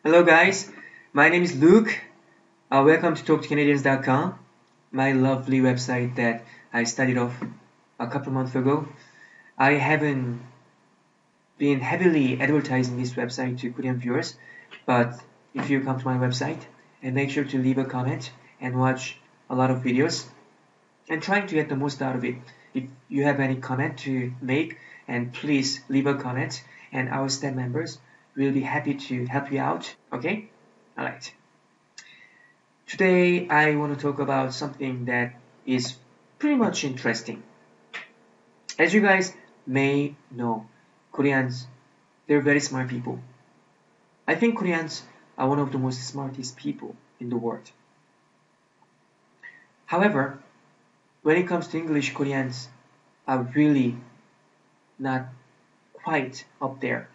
Hello guys, my name is Luke. Welcome to TalkToCanadians.com, my lovely website that I started off a couple months ago. I haven't been heavily advertising this website to Korean viewers, but if you come to my website and make sure to leave a comment and watch a lot of videos and trying to get the most out of it. If you have any comment to make, and please leave a comment and our staff members will be happy to help you out. Okay? Alright. Today I want to talk about something that is pretty much interesting. As you guys may know, Koreans, they're very smart people. I think Koreans are one of the most smartest people in the world. However, when it comes to English, Koreans are really not quite up there.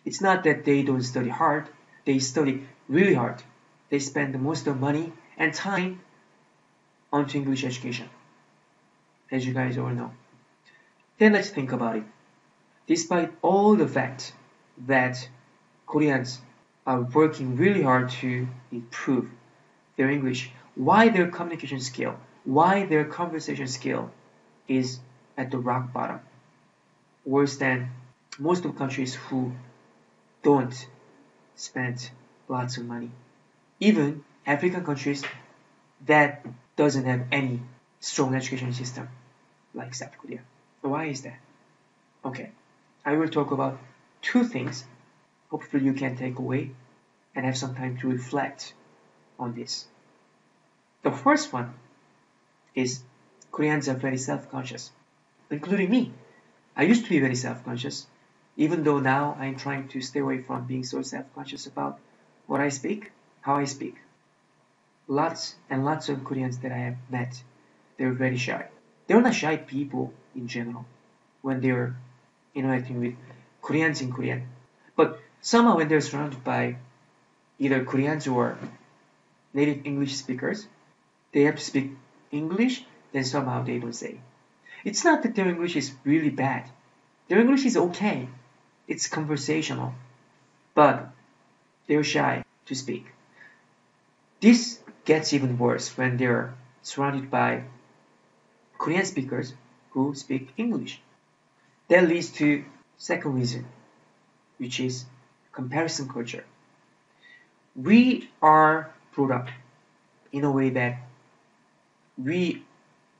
It's not that they don't study hard, they study really hard. They spend the most of money and time onto English education, as you guys all know. Then let's think about it. Despite all the fact that Koreans are working really hard to improve their English, why their communication skill, why their conversation skill is at the rock bottom, worse than most of countries who don't spend lots of money. Even African countries that doesn't have any strong education system like South Korea. Why is that? Okay, I will talk about two things. Hopefully you can take away and have some time to reflect on this. The first one is Koreans are very self-conscious, including me. I used to be very self-conscious, even though now I'm trying to stay away from being so self-conscious about what I speak, how I speak. Lots and lots of Koreans that I have met, they're very shy. They're not shy people in general when they're interacting with Koreans in Korean. But somehow when they're surrounded by either Koreans or native English speakers, they have to speak English, then somehow they don't say. It's not that their English is really bad. Their English is okay. It's conversational. But they're shy to speak. This gets even worse when they're surrounded by Korean speakers who speak English. That leads to second reason, which is comparison culture. We are brought up in a way that we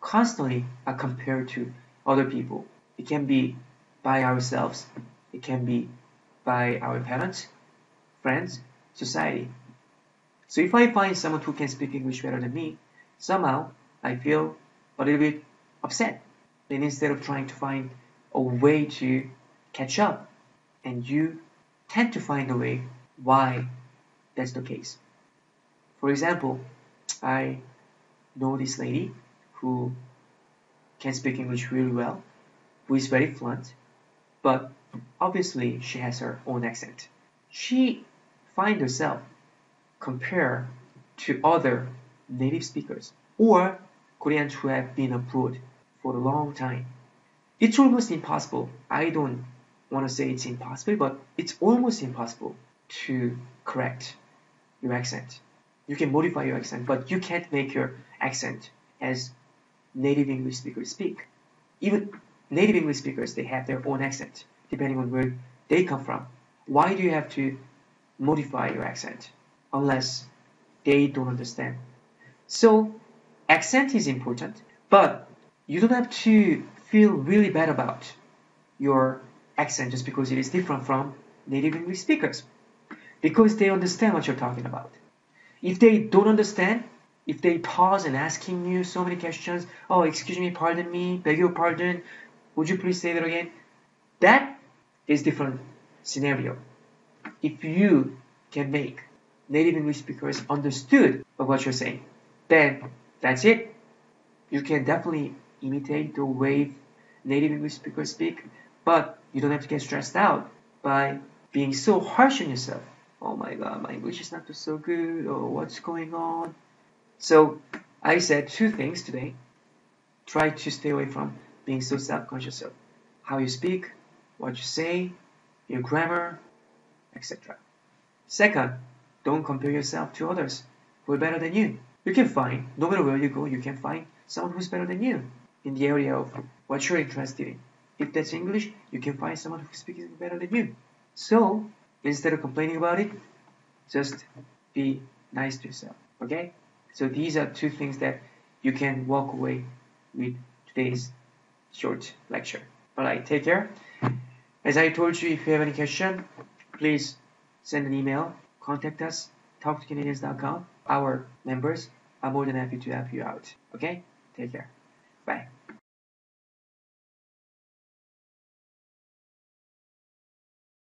constantly are compared to other people. It can be by ourselves, it can be by our parents, friends, society. So if I find someone who can speak English better than me, somehow I feel a little bit upset. And instead of trying to find a way to catch up, and you tend to find a way why that's the case. For example, I know this lady who can speak English really well, who is very fluent, but obviously she has her own accent. She finds herself compared to other native speakers or Koreans who have been abroad for a long time. It's almost impossible. I don't want to say it's impossible, but it's almost impossible to correct your accent. You can modify your accent, but you can't make your accent as native English speakers speak. Even native English speakers, they have their own accent, depending on where they come from. Why do you have to modify your accent unless they don't understand? So, accent is important, but you don't have to feel really bad about your accent just because it is different from native English speakers, because they understand what you're talking about. If they don't understand, if they pause and asking you so many questions, oh, excuse me, pardon me, beg your pardon, would you please say that again? That is different scenario. If you can make native English speakers understood of what you're saying, then that's it. You can definitely imitate the way native English speakers speak, but you don't have to get stressed out by being so harsh on yourself. Oh my god, my English is not so good, or what's going on? So I said two things today. Try to stay away from being so self-conscious of how you speak, what you say, your grammar, etc. Second, don't compare yourself to others who are better than you. You can find, no matter where you go, you can find someone who's better than you in the area of what you're interested in. If that's English, you can find someone who speaks better than you. So, instead of complaining about it, just be nice to yourself, okay? So these are two things that you can walk away with today's short lecture. Alright, take care. As I told you, if you have any question, please send an email, contact us, talktocanadians.com. Our members are more than happy to help you out. Okay? Take care.